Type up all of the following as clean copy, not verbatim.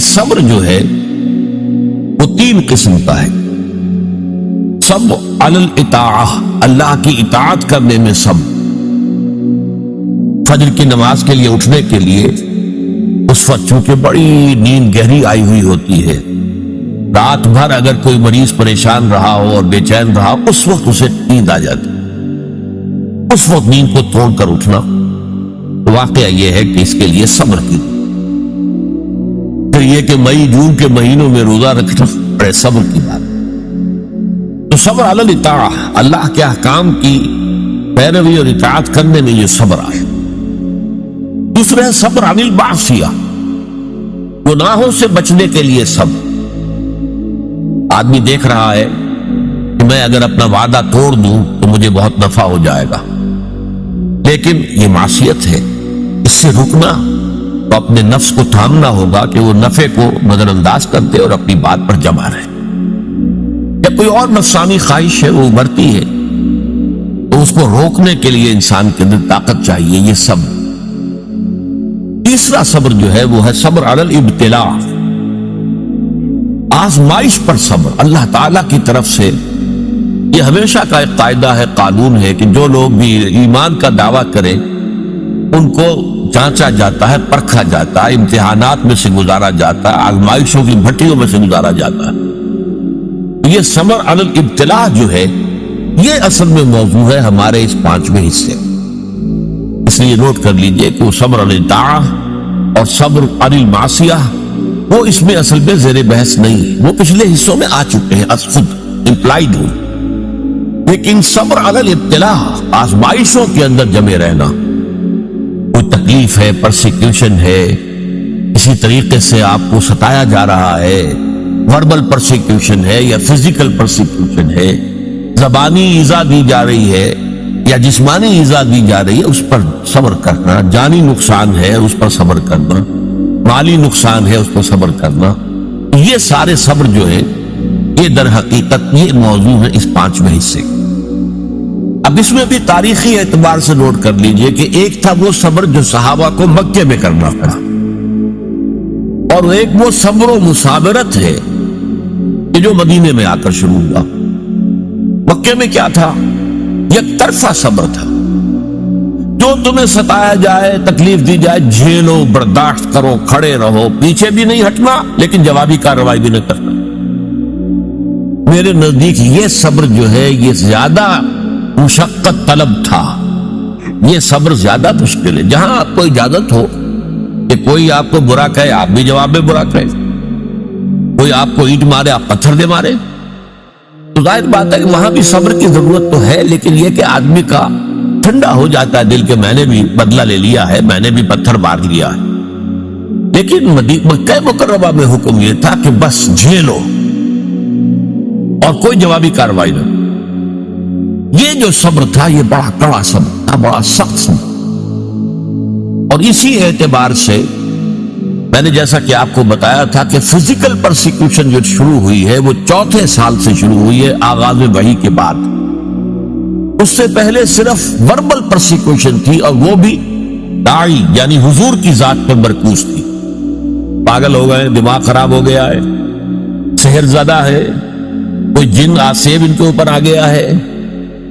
صبر جو ہے وہ 3 قسم کا ہے. صبر علی الاطاعہ، اللہ کی اطاعت کرنے میں صبر. فجر کی نماز کے لیے اٹھنے کے لیے اس وقت چونکہ بڑی نیند گہری آئی ہوئی ہوتی ہے، رات بھر اگر کوئی مریض پریشان رہا ہو اور بے چین رہا، اس وقت اسے نیند آ جاتی، اس وقت نیند کو توڑ کر اٹھنا. واقعہ یہ ہے کہ اس کے لیے صبر کی. پھر یہ کہ مئی جون کے مہینوں میں روزہ رکھنا بڑے صبر کی بات. تو صبر علی الاطاعہ، اللہ کے احکام کی پیروی اور اطاعت کرنے میں یہ صبر ہے. دوسرے ہے صبر عن المعصیہ، گناہوں سے بچنے کے لیے صبر. آدمی دیکھ رہا ہے کہ میں اگر اپنا وعدہ توڑ دوں تو مجھے بہت نفع ہو جائے گا، لیکن یہ معصیت ہے، اس سے رکنا تو اپنے نفس کو تھامنا ہوگا کہ وہ نفع کو نظر انداز کر دے اور اپنی بات پر جمع رہے. یا کوئی اور نفسانی خواہش ہے وہ ابھرتی ہے تو اس کو روکنے کے لیے انسان کے اندر طاقت چاہیے، یہ صبر. تیسرا صبر جو ہے وہ ہے صبر علی الابتلاء، آزمائش پر صبر. اللہ تعالیٰ کی طرف سے یہ ہمیشہ کا ایک قاعدہ ہے، قانون ہے کہ جو لوگ بھی ایمان کا دعویٰ کریں ان کو جانچا جاتا ہے، پرکھا جاتا ہے، امتحانات میں سے گزارا جاتا ہے، آزمائشوں کی بھٹیوں میں سے گزارا جاتا ہے. یہ صبر علی الابتلاء جو ہے یہ اصل میں موضوع ہے ہمارے اس 5ویں حصے. اس لیے نوٹ کر لیجئے کہ وہ صبر علی الطاعہ اور صبر علی المعصیہ وہ اس میں اصل میں زیر بحث نہیں ہے، وہ پچھلے حصوں میں آ چکے ہیں، از خود امپلائیڈ ہوئی. لیکن صبر علی الابتلاء، آزمائشوں کے اندر جمے رہنا، کوئی تکلیف ہے، پرسیکیوشن ہے، اسی طریقے سے آپ کو ستایا جا رہا ہے، وربل پرسیکیوشن ہے یا فزیکل پرسیکیوشن ہے، زبانی ایذا دی جا رہی ہے یا جسمانی ایذا دی جا رہی ہے، اس پر صبر کرنا. جانی نقصان ہے اس پر صبر کرنا، مالی نقصان ہے اس پر صبر کرنا. یہ سارے صبر جو ہے یہ در حقیقت یہ موضوع ہے اس 5ویں حصے. اب اس میں بھی تاریخی اعتبار سے نوٹ کر لیجئے کہ ایک تھا وہ صبر جو صحابہ کو مکے میں کرنا پڑا، اور ایک وہ صبر و مصابرت ہے کہ جو مدینے میں آ کر شروع ہوا. مکے میں کیا تھا؟ یک طرفہ صبر تھا، جو تمہیں ستایا جائے، تکلیف دی جائے، جھیلو، برداشت کرو، کھڑے رہو، پیچھے بھی نہیں ہٹنا لیکن جوابی کارروائی بھی نہیں کرنا. میرے نزدیک یہ صبر جو ہے یہ زیادہ مشقت طلب تھا، یہ صبر زیادہ مشکل ہے. جہاں آپ کو اجازت ہو کہ کوئی آپ کو برا کہے آپ بھی جواب میں برا کہے، کوئی آپ کو اینٹ مارے آپ پتھر دے مارے، تو ظاہر بات ہے کہ وہاں بھی صبر کی ضرورت تو ہے، لیکن یہ کہ آدمی کا ٹھنڈا ہو جاتا ہے دل کے میں نے بھی بدلہ لے لیا ہے، میں نے بھی پتھر مار لیا ہے. لیکن مکہ مکرمہ میں حکم یہ تھا کہ بس جھیلو اور کوئی جوابی کارروائی نہ. یہ جو صبر تھا یہ بڑا کڑا صبر تھا، بڑا سخت صبر. اور اسی اعتبار سے میں نے جیسا کہ آپ کو بتایا تھا کہ فزیکل پرسیکیوشن جو شروع ہوئی ہے وہ 4تھے سال سے شروع ہوئی ہے آغاز وحی کے بعد. اس سے پہلے صرف وربل پرسیکیوشن تھی، اور وہ بھی داعی یعنی حضور کی ذات پر مرکوز تھی. پاگل ہو گئے، دماغ خراب ہو گیا ہے، سحر زدہ ہے، کوئی جن آسیب ان کے اوپر آ گیا ہے،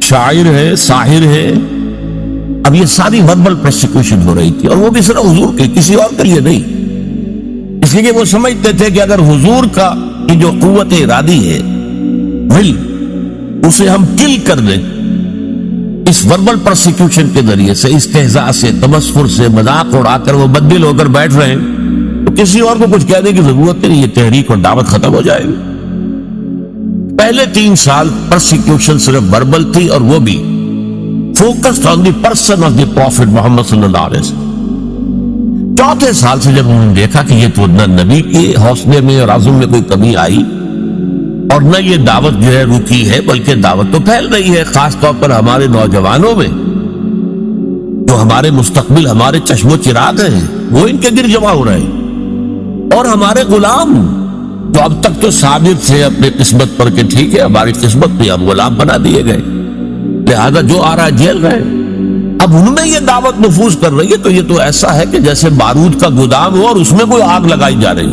شاعر ہے، ساحر ہے. اب یہ ساری وربل پرسیکیوشن ہو رہی تھی، اور وہ بھی صرف حضور کے، کسی اور کے لیے نہیں. اس لیے وہ سمجھتے تھے کہ اگر حضور کا کی جو قوت ارادی ہے، ول، اسے ہم کل کر دیں اس وربل پرسیکیوشن کے ذریعے سے، استہزاء سے، تمسخر سے، مذاق اڑا کر وہ بددل ہو کر بیٹھ رہے ہیں، تو کسی اور کو کچھ کہنے کی ضرورت نہیں، یہ تحریک اور دعوت ختم ہو جائے گی. پہلے 3 سال پرسیکیوشن صرف وربل تھی، اور وہ بھی focused on the person of the prophet Muhammad صلی اللہ علیہ وسلم. 4تھے سال سے جب انہوں نے دیکھا کہ یہ تو نہ نبی کے حوصلے میں اور عزم میں کوئی کمی آئی، اور نہ یہ دعوت جو ہے رکی ہے، بلکہ دعوت تو پھیل رہی ہے، خاص طور پر ہمارے نوجوانوں میں، جو ہمارے مستقبل، ہمارے چشم و چراغ ہیں، وہ ان کے گر جمع ہو رہے ہیں. اور ہمارے غلام جو اب تک تو ثابت تھے اپنے قسمت پر کہ ٹھیک ہے ہماری قسمت پہ، اب غلام بنا دیے گئے، لہذا جو آ رہا ہے جیل رہے. اب ان میں یہ دعوت نفوذ کر رہی ہے، تو یہ تو ایسا ہے کہ جیسے بارود کا گودام ہو اور اس میں کوئی آگ لگائی جا رہی.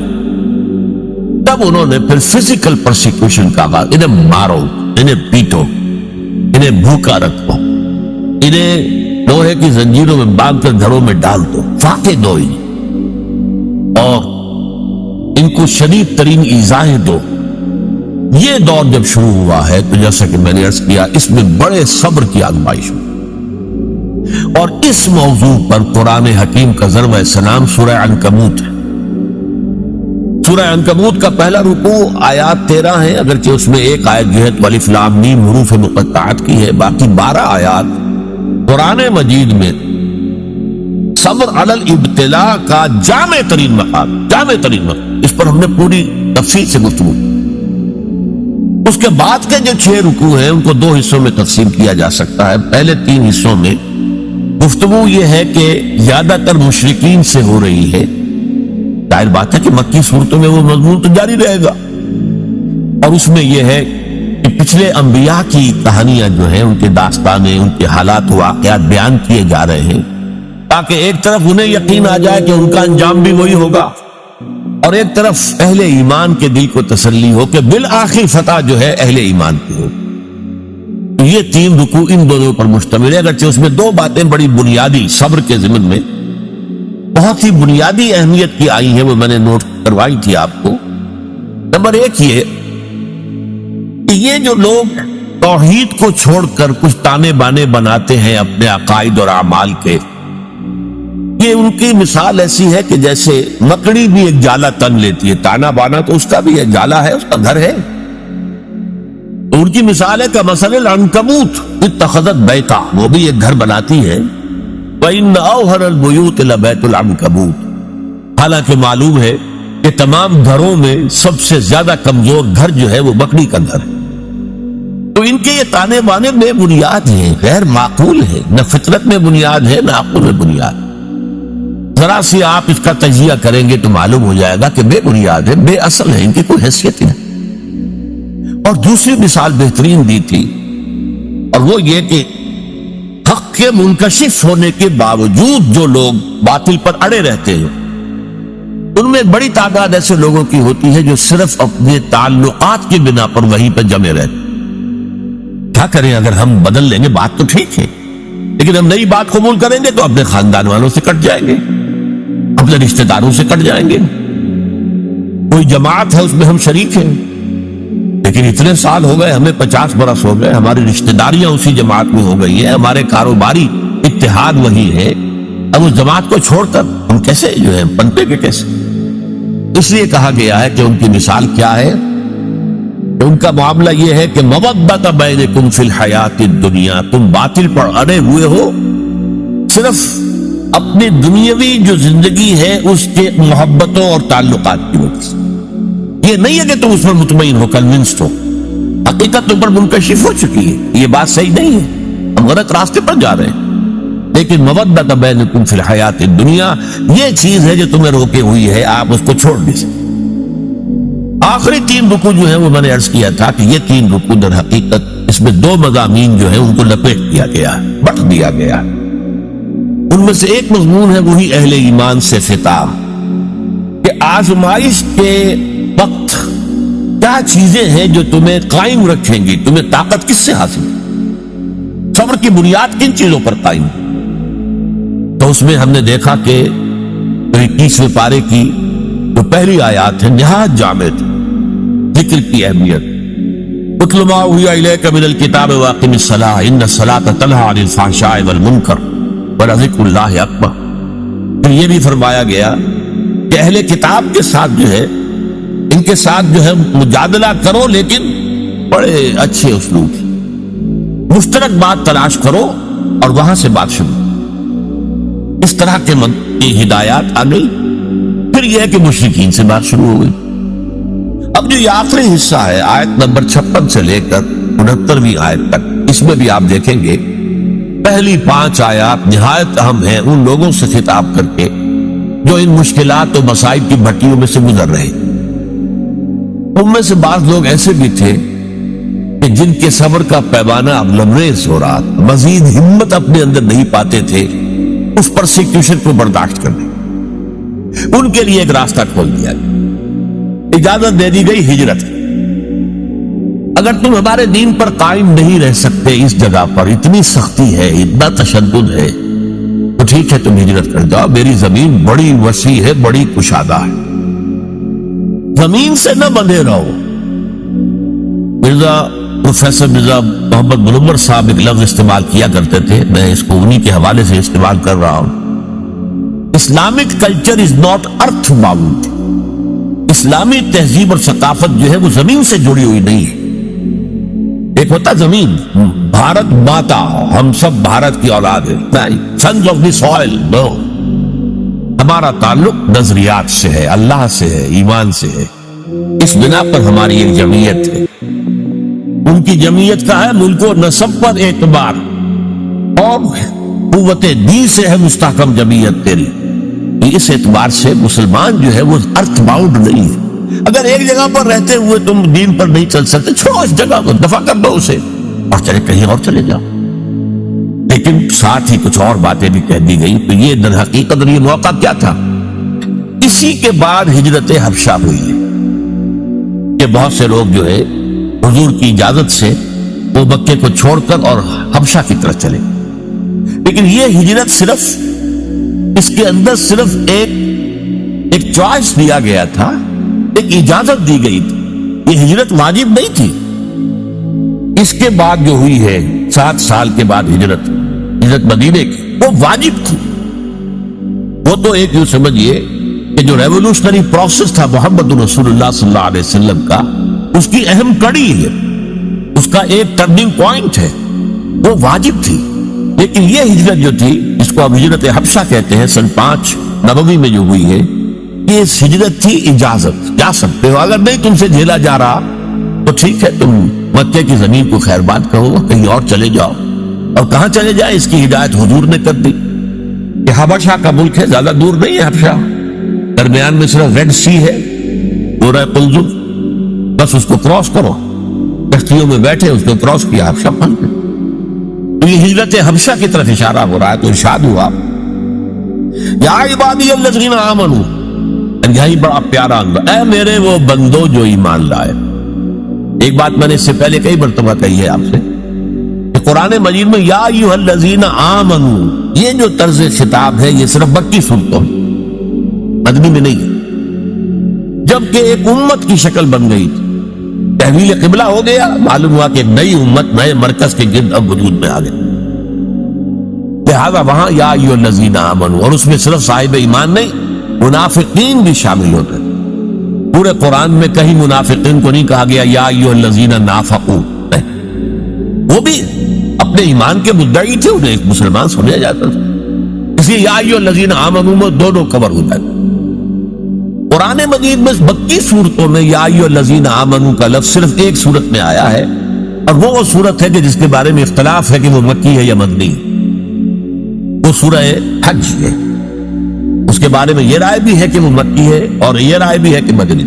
تب انہوں نے پھر فزیکل پرسیکیوشن کا آغاز، انہیں مارو، انہیں پیٹو، انہیں بھوکا رکھو، انہیں لوہے کی زنجیروں میں باندھ کر گھروں میں ڈال دو، فاقے دو انہیں، اور ان کو شدید ترین ایذائیں دو۔ یہ دور جب شروع ہوا ہے تو جیسا کہ میں نے عرض کیا، اس میں بڑے صبر کی آزمائش ہوئی، اور اس موضوع پر قرآن حکیم کا ضرب سلام سورہ عنکبوت ہے۔ سورہ عنکبوت کا پہلا رکوع آیات 13 ہیں، اگرچہ اس میں ایک آیت جو ہے الف لام میم حروف مقطعات کی ہے، باقی 12 آیات قرآن مجید میں صبر علی الابتلاء کا جامع ترین مقام، اس پر ہم نے پوری تفصیل سے گفتگو کی۔ اس کے بعد کے جو 6 رکوع ہیں ان کو 2 حصوں میں تقسیم کیا جا سکتا ہے۔ پہلے 3 حصوں میں گفتگو یہ ہے کہ زیادہ تر مشرکین سے ہو رہی ہے، ظاہر بات ہے کہ مکی صورتوں میں وہ مضمون تو جاری رہے گا، اور اس میں یہ ہے کہ پچھلے انبیاء کی کہانیاں جو ہیں، ان کے داستانیں، ان کے حالات واقعات بیان کیے جا رہے ہیں، تاکہ ایک طرف انہیں یقین آ جائے کہ ان کا انجام بھی وہی ہوگا، اور ایک طرف اہل ایمان کے دل کو تسلی ہو کہ بالآخر فتح جو ہے اہل ایمان کی ہو۔ یہ 3 رکوع ان دونوں پر مشتمل ہے، اگرچہ اس میں 2 باتیں بڑی بنیادی صبر کے ضمن میں بہت ہی بنیادی اہمیت کی آئی ہیں، وہ میں نے نوٹ کروائی تھی آپ کو۔ نمبر 1 یہ جو لوگ توحید کو چھوڑ کر کچھ تانے بانے بناتے ہیں اپنے عقائد اور اعمال کے، یہ ان کی مثال ایسی ہے کہ جیسے مکڑی بھی ایک جالا تن لیتی ہے، تانا بانا تو اس کا بھی ہے، جالا ہے، اس کا گھر ہے، تو ان کی مثال ہے کہ مثل العنکبوت اتخذت بیتا، وہ بھی ایک گھر بناتی ہے، وَإِنَّ أَوْهَنَ الْبُيُوتِ لَبَيْتُ الْعَنكَبُوتِ، حالانکہ معلوم ہے کہ تمام گھروں میں سب سے زیادہ کمزور گھر جو ہے وہ مکڑی کا گھر ہے۔ تو ان کے یہ تانے بانے بے بنیاد ہیں، غیر معقول ہیں، نہ فطرت میں بنیاد ہے نہ عقل میں بنیاد۔ ذرا سی آپ اس کا تجزیہ کریں گے تو معلوم ہو جائے گا کہ بے بنیاد ہے، بے اصل ہے، ان کی کوئی حیثیت نہیں۔ اور دوسری مثال بہترین دی تھی، اور وہ یہ کہ حق کے منکشف ہونے کے باوجود جو لوگ باطل پر اڑے رہتے ہیں، ان میں بڑی تعداد ایسے لوگوں کی ہوتی ہے جو صرف اپنے تعلقات کی بنا پر وہیں پہ جمے رہتے۔ کیا کریں، اگر ہم بدل لیں گے بات تو ٹھیک ہے، لیکن ہم نئی بات قبول کریں گے تو اپنے خاندان والوں سے کٹ جائیں گے، اپنے رشتہ داروں سے کٹ جائیں گے۔ کوئی جماعت ہے اس میں ہم شریک ہیں، لیکن اتنے سال ہو گئے، ہمیں 50 برس ہو گئے، ہماری رشتہ داریاں اسی جماعت میں ہو گئی ہیں، ہمارے کاروباری اتحاد وہی ہے، اب اس جماعت کو چھوڑ کر ہم کیسے جو ہے پنپے کے کیسے؟ اس لیے کہا گیا ہے کہ ان کی مثال کیا ہے، ان کا معاملہ یہ ہے کہ مودۃ بینکم فی الحیات الدنیا، تم باطل پر اڑے ہوئے ہو صرف اپنی دنیاوی جو زندگی ہے اس کے محبتوں اور تعلقات کی وجہ سے۔ یہ نہیں ہے کہ تم اس پر مطمئن ہو، کنونسڈ ہو، حقیقت تم پر منکشف ہو چکی ہے، یہ بات صحیح نہیں ہے، ہم غلط راستے پر جا رہے ہیں، لیکن مودۃ بینکم فی الحیات الدنیا یہ چیز ہے جو تمہیں روکے ہوئی ہے، آپ اس کو چھوڑ نہیں سکتے۔ آخری 3 رکوع جو ہیں وہ میں نے عرض کیا تھا کہ یہ 3 رکوع در حقیقت اس میں 2 مضامین جو ہیں ان کو لپیٹ دیا گیا، بٹ دیا گیا۔ ان میں سے ایک مضمون ہے وہی اہل ایمان سے خطاب، کہ آزمائش کے وقت کیا چیزیں ہیں جو تمہیں قائم رکھیں گی، تمہیں طاقت کس سے حاصل ہے، صبر کی بنیاد کن چیزوں پر قائم ہے۔ تو اس میں ہم نے دیکھا کہ 21ویں پارے کی جو پہلی آیات ہے نہایت جامع ذکر کی اہمیت، اتل ما اوحی الیک من الکتاب واقم الصلاۃ ان الصلاۃ تنہی عن الفحشاء والمنکر ولذکر اللہ اکبر۔ پھر یہ بھی فرمایا گیا کہ اہل کتاب کے ساتھ جو ہے، ان کے ساتھ جو ہے مجادلہ کرو، لیکن بڑے اچھے اسلوب سے، مشترک بات تلاش کرو اور وہاں سے بات شروع۔ اس طرح کے ہدایات آ گئی۔ پھر یہ ہے کہ مشرکین سے بات شروع ہو گئی۔ اب جو یہ آخری حصہ ہے آیت نمبر 56 سے لے کر 69ویں آیت تک، اس میں بھی آپ دیکھیں گے پہلی 5 آیات نہایت اہم ہیں ان لوگوں سے خطاب کر کے جو ان مشکلات و مصائب کی بھٹیوں میں سے گزر رہے ہیں۔ ان میں سے بعض لوگ ایسے بھی تھے کہ جن کے صبر کا پیمانہ اب لبریز ہو رہا، مزید ہمت اپنے اندر نہیں پاتے تھے اس پرسیکیوشن کو برداشت کرنے۔ ان کے لیے ایک راستہ کھول دیا گیا، اجازت دے دی گئی ہجرت. اگر تم ہمارے دین پر قائم نہیں رہ سکتے، اس جگہ پر اتنی سختی ہے، اتنا تشدد ہے، تو ٹھیک ہے تم ہجرت کر جاؤ. میری زمین بڑی وسیع ہے، بڑی کشادہ ہے، زمین سے نہ بندھے رہو. پروفیسر مرزا محمد منور صاحب ایک لفظ استعمال کیا کرتے تھے، میں اس کو انہی کے حوالے سے استعمال کر رہا ہوں. Islamic culture is not earth bound. اسلامی تہذیب اور ثقافت جو ہے وہ زمین سے جڑی ہوئی نہیں ہے. ایک ہوتا زمین، بھارت ماتا، ہم سب بھارت کی اولاد ہے، سنز آف دی سوئل. نو، ہمارا تعلق نظریات سے ہے، اللہ سے ہے، ایمان سے ہے. اس بنا پر ہماری ایک جمعیت ہے. ان کی جمعیت کا ہے ملک و نسب پر اعتبار، اور قوت دین سے ہے مستحکم جمعیت تیری. اس اعتبار سے مسلمان جو ہے وہ ارتھ باؤنڈ نہیں ہے. اگر ایک جگہ پر رہتے ہوئے تم دین پر نہیں چل سکتے، چھوڑو اس جگہ کو، دفع کر دو اسے، اور چلے کہیں اور چلے جاؤ. لیکن ساتھ ہی کچھ اور باتیں بھی کہہ دی گئی. تو یہ در حقیقت یہ موقع کیا تھا؟ اسی کے بعد ہجرت حبشہ ہوئی ہے کہ بہت سے لوگ جو ہے حضور کی اجازت سے وہ مکے کو چھوڑ کر اور حبشہ کی طرف چلے. لیکن یہ ہجرت صرف اس کے اندر صرف ایک چوائس دیا گیا تھا، ایک اجازت دی گئی تھی. یہ ہجرت واجب نہیں تھی. اس کے بعد جو ہوئی ہے 7 سال کے بعد ہجرت مدینے کی، وہ واجب تھی. وہ تو ایک یوں سمجھیے کہ جو ریولوشنری پروسیس تھا محمد رسول اللہ صلی اللہ علیہ وسلم کا، اس کی اہم کڑی ہے، اس کا ایک ٹرننگ پوائنٹ ہے، وہ واجب تھی. لیکن یہ ہجرت جو تھی، اس کو اب ہجرت حبشہ کہتے ہیں، سن 5 نبوی میں جو ہوئی ہے، یہ ہجرت تھی اجازت. جا سکتے ہو، اگر نہیں تم سے جھیلا جا رہا تو ٹھیک ہے، تم مکے کی زمین کو خیر بات کہو، کہیں اور چلے جاؤ. اور کہاں چلے جائے اس کی ہدایت حضور نے کر دی کہ حبشہ کا ملک ہے، زیادہ دور نہیں ہے حبشہ، درمیان میں صرف ریڈ سی ہے، دورہ قلزم، بس اس کو کراس کرو. کشتیوں میں بیٹھے اس کو کراس کیا، حبشہ پہنچ گئے. تو یہ ہجرت حبشہ کی طرف اشارہ ہو رہا ہے. تو ارشاد ہوا یا عبادی الذین آمنوا، یہی بڑا پیارا انداز، اے میرے وہ بندو جو ایمان لائے. ایک بات میں نے اس سے پہلے کئی مرتبہ کہی ہے آپ سے کہ قرآن مجید میں یا ایھا الذین آمنوا، یہ جو طرز خطاب ہے یہ صرف مکی صورتوں میں، مدنی میں نہیں. جبکہ ایک امت کی شکل بن گئی تھی، تحویل قبلہ ہو گیا، معلوم ہوا کہ ایک نئی امت نئے مرکز کے گرد اب وجود میں آ گئی. لہذا وہاں یا ایھا الذین آمنوا، اور اس میں صرف صاحب ایمان نہیں، منافقین بھی شامل ہوتے ہیں. پورے قرآن میں کہیں منافقین کو نہیں کہا گیا یا ایھا الذین نافقوا، وہ بھی اپنے ایمان کے مدعی تھے، انہیں ایک مسلمان سمجھا جاتا تھا. اس لیے یا ایھا الذین آمنوا میں دونوں کور ہوتا ہے. قرآن مجید میں مکی صورتوں میں یا ایھا الذین آمنوا کا لفظ صرف ایک صورت میں آیا ہے، اور وہ صورت ہے کہ جس کے بارے میں اختلاف ہے کہ وہ مکی ہے یا مدنی. وہ سورہ حج ہے، اس کے بارے میں یہ رائے بھی ہے کہ وہ مکی ہے، اور یہ رائے بھی ہے کہ مدنی.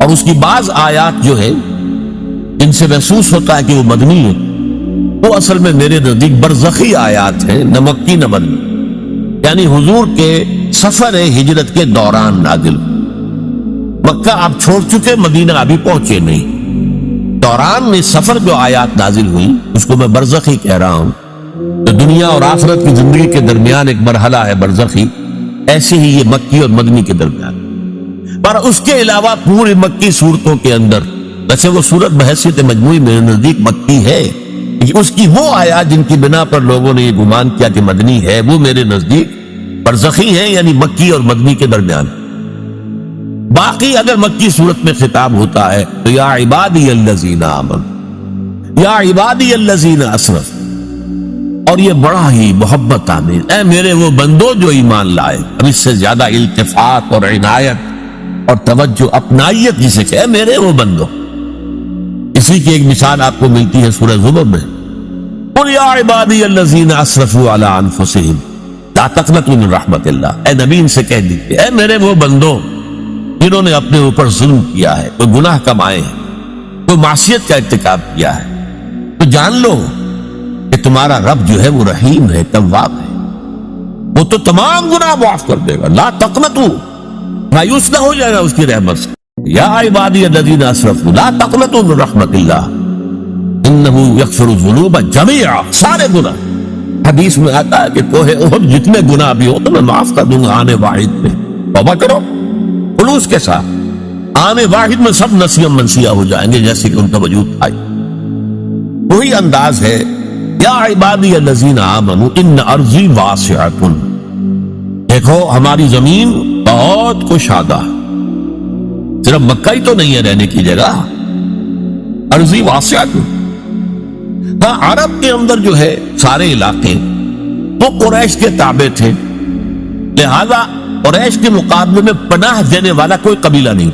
اور اس کی بعض آیات جو ہے جن سے محسوس ہوتا ہے کہ وہ مدنی ہے، وہ اصل میں میرے نزدیک برزخی آیات ہیں، نہ مکی نہ مدنی. یعنی حضور کے سفر ہجرت کے دوران نازل. مکہ آپ چھوڑ چکے، مدینہ ابھی پہنچے نہیں، دوران میں سفر جو آیات نازل ہوئی اس کو میں برزخی کہہ رہا ہوں. تو دنیا اور آخرت کی زندگی کے درمیان ایک مرحلہ ہے برزخی، ایسے ہی یہ مکی اور مدنی کے درمیان. پر اس کے علاوہ پوری مکی صورتوں کے اندر، ویسے وہ صورت بحیثیت مجموعی میرے نزدیک مکی ہے، اس کی وہ آیات جن کی بنا پر لوگوں نے یہ گمان کیا کہ مدنی ہے، وہ میرے نزدیک برزخی ہیں، یعنی مکی اور مدنی کے درمیان. باقی اگر مکی صورت میں خطاب ہوتا ہے تو یا عبادی الذین آمنوا، یا عبادی الذین اسرفوا، اور یہ بڑا ہی محبت آمیز، اے میرے وہ بندو جو ایمان لائے. اب اس سے زیادہ التفات اور عنایت اور توجہ، اپنائیت جسے کہ اے میرے وہ بندو. اسی کی ایک مثال آپ کو ملتی ہے سورہ زمر میں، قل یا عبادی الذین اسرفوا علی انفسہم لا تقنطوا من رحمت اللہ. اے نبی ان سے کہہ دیجیے اے میرے وہ بندو جنہوں نے اپنے اوپر ظلم کیا ہے، کوئی گناہ کمائے ہیں، کوئی معصیت کا ارتکاب کیا ہے، تو جان لو کہ تمہارا رب جو ہے وہ رحیم ہے، تواب ہے، وہ تو تمام گناہ معاف کر دے گا. لا تقنطوا، مایوس نہ ہو جائے گا اس کی رحمت سے. یا عبادی الذین اسرفوا لا تقنطوا من رحمت اللہ انہ یغفر الذنوب جميعا، سارے گناہ۔ حدیث میں آتا ہے کہ کوہ احد جتنے گناہ بھی ہو تو میں معاف کر دوں گا آنے واحد میں۔ توبہ کرو خلوص کے ساتھ، آنے واحد میں سب نسیاں منسیہ ہو جائیں گے جیسے کہ ان کا وجود تھا۔ وہی انداز ہے یا عبادی الذین آمنوا ان ارضی واسعۃ، دیکھو ہماری زمین بہت کشادہ، صرف مکہ ہی تو نہیں ہے رہنے کی جگہ، ارضی واسعۃ۔ ہاں عرب کے اندر جو ہے سارے علاقے وہ قریش کے تابع تھے، لہذا قریش کے مقابلے میں پناہ دینے والا کوئی قبیلہ نہیں،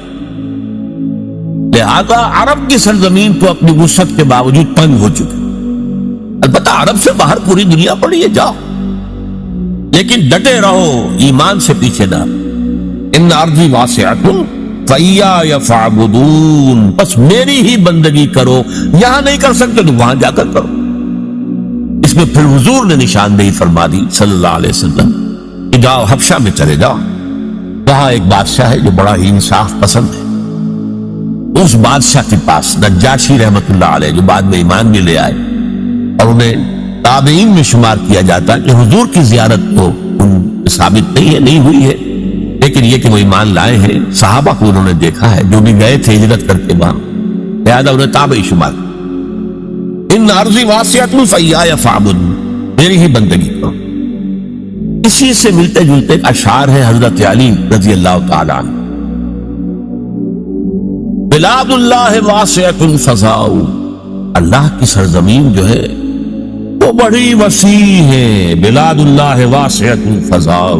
لہذا عرب کی سرزمین تو اپنی وسعت کے باوجود تنگ ہو چکی۔ البتہ عرب سے باہر پوری دنیا پڑی ہے، جاؤ، لیکن ڈٹے رہو، ایمان سے پیچھے نہ۔ ان ارضی واسعۃ فإیایا فاعبدون، بس میری ہی بندگی کرو، یہاں نہیں کر سکتے تو وہاں جا کر کرو۔ اس میں پھر حضور نے نشاندہی فرما دی صلی اللہ علیہ وسلم کہ جاؤ حبشہ میں چلے جاؤ، وہاں ایک بادشاہ ہے جو بڑا ہی انصاف پسند ہے، اس بادشاہ کے پاس نجاشی رحمت اللہ علیہ جو بعد میں ایمان بھی لے آئے اور انہیں تابعین میں شمار کیا جاتا ہے کہ حضور کی زیارت تو ان ثابت نہیں ہے، نہیں ہوئی ہے، لیکن یہ کہ وہ ایمان لائے ہیں، صحابہ کو انہوں نے دیکھا ہے جو بھی گئے تھے ہجرت کر کے وہاں، لہذا انہیں تابعی شمار۔ ان ارضی واسعۃ فإیایا فاعبدون، میری ہی بندگی کرو۔ اسی سے ملتے جلتے اشعار ہیں حضرت علی رضی اللہ تعالی عنہ، بلاد اللہ واسعۃ فضاء، اللہ کی سرزمین جو ہے وہ بڑی وسیع ہے، بلاد اللہ واسعۃ فضاء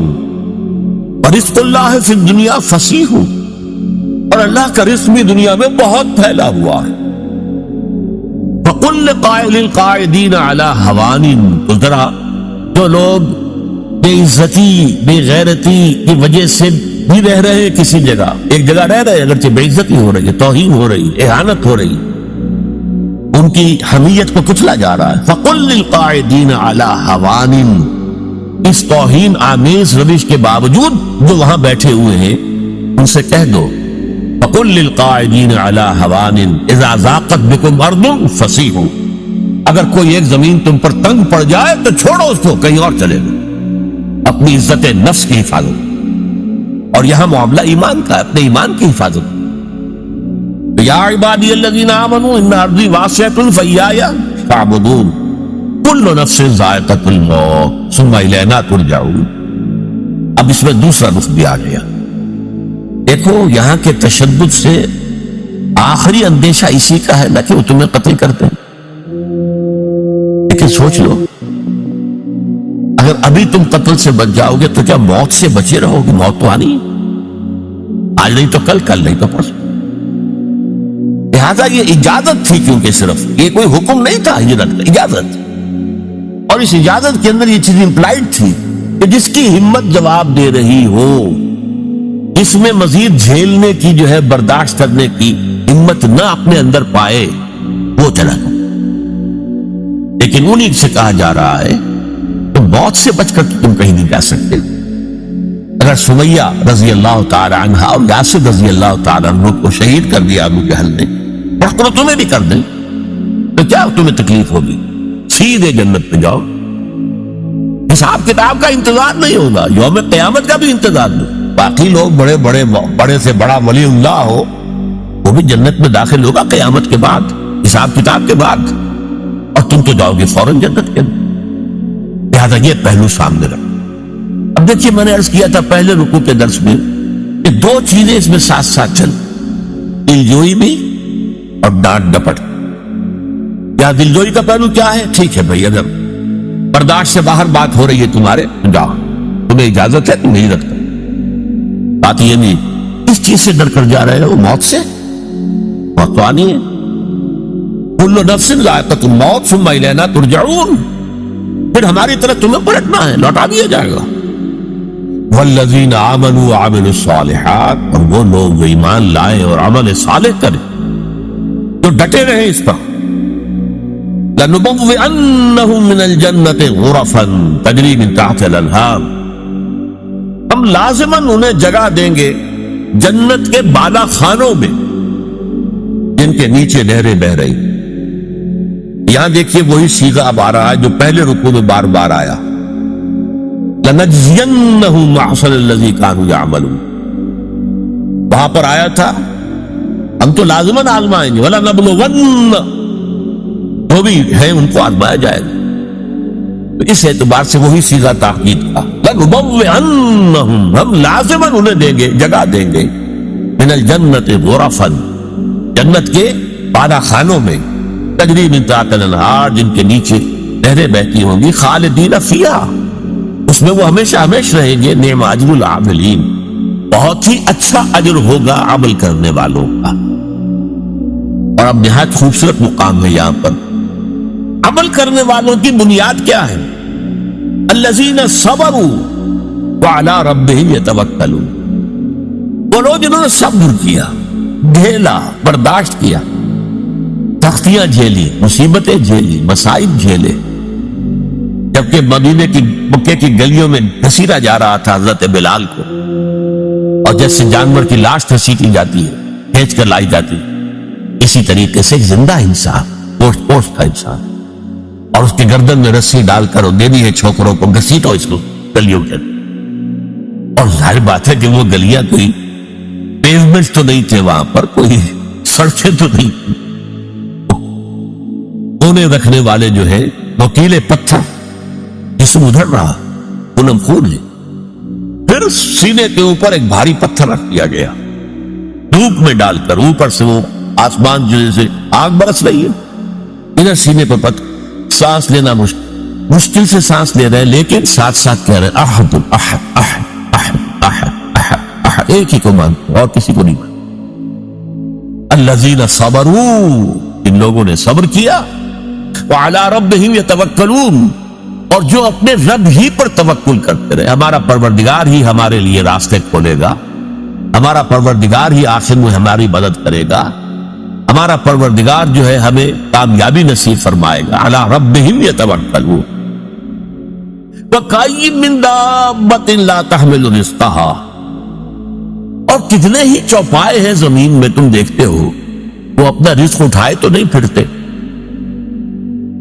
ورزق اللہ فی الدنیا فصیح، اور اللہ کا رزق بھی دنیا میں بہت پھیلا ہوا ہے۔ فقل لقائل القاعدین علی ہوان، تو ذرا جو لوگ بے عزتی بے غیرتی کی وجہ سے بھی رہ رہے ہیں کسی جگہ، ایک جگہ رہ رہے ہیں اگرچہ بے عزتی ہو رہی ہے، توہین ہو رہی ہے، اہانت ہو رہی ہے، ان کی حمیت کو کچلا جا رہا ہے۔ فقل للقاعدین علی ہوان، اس توہین آمیز روش کے باوجود جو وہاں بیٹھے ہوئے ہیں ان سے کہہ دو، فقل للقاعدین علی ہوان اذا ضاقت بکم ارض فسیحوا، اگر کوئی ایک زمین تم پر تنگ پڑ جائے تو چھوڑو اس کو، کہیں اور چلے گا، اپنی عزت نفس کی حفاظت، اور یہاں معاملہ ایمان کا ہے، اپنے ایمان کی حفاظت۔ یا عبادی الذین آمنوا ان ارضی واسعۃ فإیایا فاعبدون کل نفس ذائقۃ الموت ثم الینا ترجعون۔ اب اس میں دوسرا رخ بھی آ گیا، دیکھو یہاں کے تشدد سے آخری اندیشہ اسی کا ہے نہ کہ وہ تمہیں قتل کرتے ہیں، لیکن سوچ لو اگر ابھی تم قتل سے بچ جاؤ گے تو کیا موت سے بچے رہو گے؟ موت تو آنی ہے، آج نہیں تو کل، کل نہیں تو پرسوں۔ لہذا یہ اجازت تھی، کیونکہ صرف یہ کوئی حکم نہیں تھا ہجرت کا، اجازت، اور اس اجازت کے اندر یہ چیز امپلائڈ تھی کہ جس کی ہمت جواب دے رہی ہو، اس میں مزید جھیلنے کی جو ہے برداشت کرنے کی ہمت نہ اپنے اندر پائے، وہ چلا جائے۔ لیکن انہی سے کہا جا رہا ہے تو موت سے بچ کر تم کہیں نہیں جا سکتے۔ اگر سمیہ رضی اللہ تعالی عنہا اور یاسر رضی اللہ تعالی عنہ کو شہید کر دیا ابو جہل نے، اور تمہیں بھی کر دیں تو کیا تمہیں تکلیف ہوگی؟ سیدھے جنت پہ جاؤ، حساب کتاب کا انتظار نہیں ہوگا، یوم قیامت کا بھی انتظار نہیں۔ باقی لوگ بڑے سے بڑا ولی اللہ ہو وہ بھی جنت میں داخل ہوگا قیامت کے بعد، حساب کتاب کے بعد، اور تم تو جاؤ گے فوراً جنت کے اندر۔ لہٰذا یہ پہلو سامنے رکھو۔ اب دیکھیے میں نے عرض کیا تھا پہلے رکوع کے درس میں کہ دو چیزیں اس میں ساتھ ساتھ چل، دلجوئی بھی اور ڈانٹ ڈپٹ۔ کیا دلجوئی کا پہلو کیا ہے؟ ٹھیک ہے بھائی، اگر برداشت سے باہر بات ہو رہی ہے تمہارے، جاؤ، تمہیں اجازت ہے، تم نہیں رکھتا۔ بات یہ نہیں اس چیز سے ڈر کر جا رہے ہو، موت سے، موت تو آنی ہے، کل نفس ذائقۃ الموت ثم الینا ترجعون، پھر ہماری طرف تمہیں پلٹنا ہے، لوٹا دیا جائے گا۔ والذین آمنوا وعملوا الصالحات، اور وہ لوگ جو ایمان لائے اور عمل صالح کرے، تو ڈٹے رہے اس پر، لنبوئنہم من الجنۃ غرفا تجری من تحتها الانہار، ہم لازماً انہیں جگہ دیں گے جنت کے بالا خانوں میں جن کے نیچے نہریں بہ رہی. یہاں دیکھیے وہی صیغہ اب آ رہا ہے جو پہلے رکوع میں بار بار آیا. لَنَجْزِيَنَّهُمْ أَحْسَنَ الَّذِي كَانُوا يَعْمَلُونَ. وہاں پر آیا تھا ہم تو لازماً آزمائیں گے. وَلَنَبْلُوَنَّ وہ بھی ہے ان کو آزمایا جائے گا. تو اس اعتبار سے وہی صیغہ تاکید کا. لَنُبَوِّئَنَّهُمْ ہم لازماً انہیں دیں گے جگہ دیں گے. مِنَ الْجَنَّةِ غُرَفًا جنت کے بالا خانوں میں. تجری من تحتہا الانہار جن کے نیچے نہریں بہتی ہوں گی. خالدین فیہا اس میں وہ ہمیشہ ہمیشہ رہیں گے. نعم اجر العاملین بہت ہی اچھا اجر ہوگا عمل کرنے والوں کا. اور اب نہایت خوبصورت مقام ہے یہاں پر. عمل کرنے والوں کی بنیاد کیا ہے؟ الذین صبروا وعلی ربہم یتوکلون. وہ لوگ جنہوں نے صبر کیا، جھیلا، برداشت کیا، سختیاں جھیلی، مصیبتیں جھیلی، مصائب جھیلے. جبکہ مدینے کی مکے کی گلیوں میں گھسیٹا جا رہا تھا حضرت بلال کو، اور جیسے جانور کی لاش گھسیٹی جاتی ہے، کھینچ کر لائی جاتی ہے، اسی طریقے سے ایک زندہ انسان، پوسٹ پوسٹ کا انسان، اور اس کی گردن میں رسی ڈال کر دینی ہے چھوکروں کو، گھسیٹو اس کو گلیوں کے. اور ظاہر بات ہے کہ وہ گلیاں کوئی پیومنٹ تو نہیں تھے، وہاں پر کوئی سڑکیں تو نہیں. کونے رکھنے والے جو ہے نوکیلے پتھر جسم ادھر رہا، خونم خون ہے. پھر سینے کے اوپر ایک بھاری پتھر رکھ دیا گیا دھوپ میں ڈال کر. اوپر سے وہ آسمان جو جیسے آگ برس رہی ہے، ادھر سینے پر پتھر. سانس لینا مشکل سے سانس لے رہے ہیں، لیکن ساتھ ساتھ کہہ رہے ہیں احد احد احد احد احد احد احد. ایک ہی کو مانتے اور کسی کو نہیں مانتے. الذین صبروا ان لوگوں نے صبر کیا. وعلی ربہم یتوکلون اور جو اپنے رب ہی پر توکل کرتے رہے. ہمارا پروردگار ہی ہمارے لیے راستے کھولے گا، ہمارا پروردگار ہی آخر میں ہماری مدد کرے گا، ہمارا پروردگار جو ہے ہمیں کامیابی نصیب فرمائے گا. علی ربہم یتوکلون. وَكَأَيٍّ مِّن دَابَّةٍ لَا تَحْمِلُ رِزْقَهَا اور کتنے ہی چوپائے ہیں زمین میں تم دیکھتے ہو، وہ اپنا رزق اٹھائے تو نہیں پھرتے.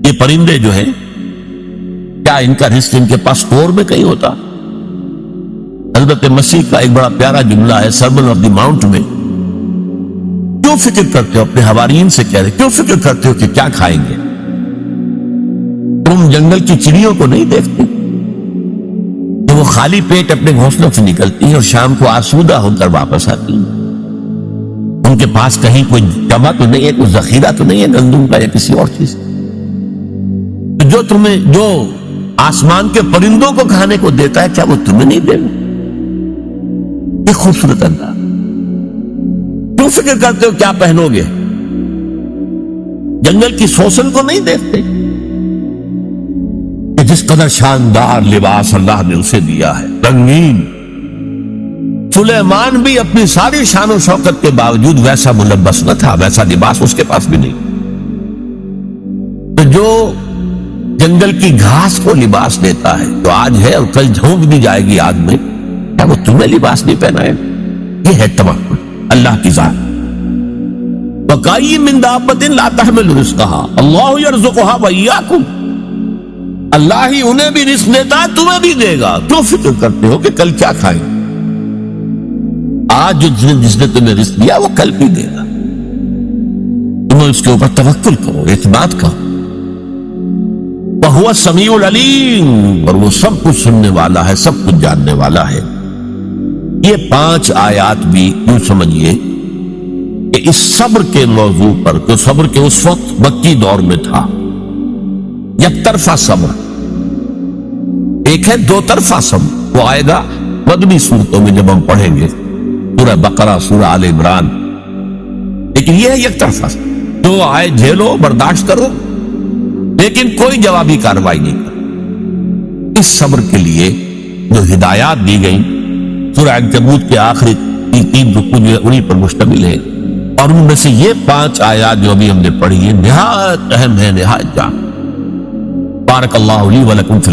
یہ پرندے جو ہیں کیا ان کا رزق ان کے پاس اسٹور میں کہیں ہوتا؟ حضرت مسیح کا ایک بڑا پیارا جملہ ہے سرمن آف دی ماؤنٹ میں. کیوں فکر کرتے ہو؟ اپنے حواریین سے کہہ رہے کیوں فکر کرتے ہو کہ کیا کھائیں گے؟ تم جنگل کی چڑیوں کو نہیں دیکھتے کہ وہ خالی پیٹ اپنے گھونسلوں سے نکلتی ہیں اور شام کو آسودہ ہو کر واپس آتی ہیں؟ ان کے پاس کہیں کوئی جمع تو نہیں ہے، کوئی ذخیرہ تو نہیں ہے گندم کا یا کسی اور چیز. جو آسمان کے پرندوں کو کھانے کو دیتا ہے کیا وہ تمہیں نہیں دے گا؟ یہ خوبصورت انداز. کیوں فکر کرتے ہو کیا پہنو گے؟ جنگل کی سوسن کو نہیں دیکھتے کہ جس قدر شاندار لباس اللہ نے اسے دیا ہے، رنگین. سلیمان بھی اپنی ساری شان و شوکت کے باوجود ویسا ملبس نہ تھا، ویسا لباس اس کے پاس بھی نہیں. تو جو جنگل کی گھاس کو لباس دیتا ہے جو آج ہے اور کل جھونک دی جائے گی آگ میں، کیا وہ تمہیں لباس نہیں پہنائے؟ یہ ہے توکل اللہ کی ذات. وَكَأَيٍّ مِّن دَابَّةٍ لَا تَحْمِلُ رِزْقَهَا اللَّهُ يَرْزُقُهَا وَإِيَّاكُمْ اللہ ہی انہیں بھی رزق دیتا ہے، تمہیں بھی دے گا. کیوں فکر کرتے ہو کہ کل کیا کھائیں؟ آج جس نے تمہیں رزق دیا وہ کل بھی دے گا. تمہیں اس کے اوپر توکل کرو، اعتماد کرو. وَهُوَ السَّمِيعُ الْعَلِيمُ اور وہ سب کچھ سننے والا ہے، سب کچھ جاننے والا ہے. یہ 5 آیات بھی یوں سمجھیے کہ اس صبر کے موضوع پر، جو صبر کے اس وقت مکی دور میں تھا، یک طرفہ صبر، ایک ہے 2 طرفہ صبر، وہ آئے گا مدنی صورتوں میں جب ہم پڑھیں گے سورہ بقرہ، سورہ آل عمران. لیکن یہ ہے یک طرفہ صبر، جو آئے جھیلو، برداشت کرو، لیکن کوئی جوابی کارروائی نہیں کر. اس صبر کے لیے جو ہدایات دی گئیں سورہ عنکبوت کے آخری 3 رکوع جو ہے انہی پر مشتمل ہے. اور ان میں سے یہ 5 آیات جو ابھی ہم نے پڑھی ہے نہایت اہم ہے، نہایت جان. بارک اللہ لی ولکم فی